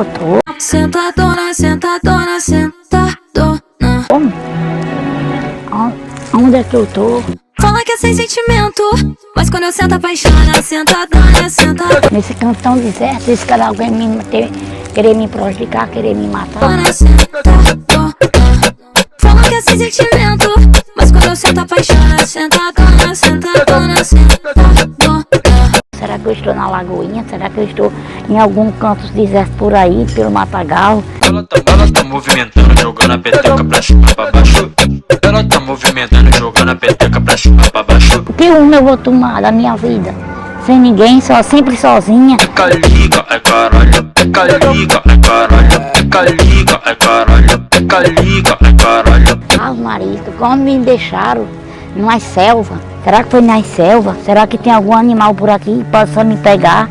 eu tô? Sentadona, sentadona, sentadona. Como? Onde é que eu tô? Fala que é sem sentimento, mas quando eu sento apaixona. Sentadona, sentadona, Nesse canto tão deserto, esse cara alguém querer me prejudicar, querer me matar. sentadona. Fala que é sem sentimento, mas quando eu sento apaixona. Sentadona, sentadona, sentadona. Será que eu estou na Lagoinha? Será que eu estou em algum canto deserto por aí, pelo Matagal? Ela tá movimentando, jogando a peteca pra cima, pra baixo. Ela tá movimentando, jogando a peteca pra cima, pra baixo. Que rumo eu vou tomar da minha vida? Sem ninguém, sempre sozinha. Caliga, é caralho, caliga, é caralho, caliga, é caralho, caliga, é caralho. Ah, marisco, como me deixaram numa selva? Será que foi nas selvas? Será que tem algum animal por aqui que possa me pegar?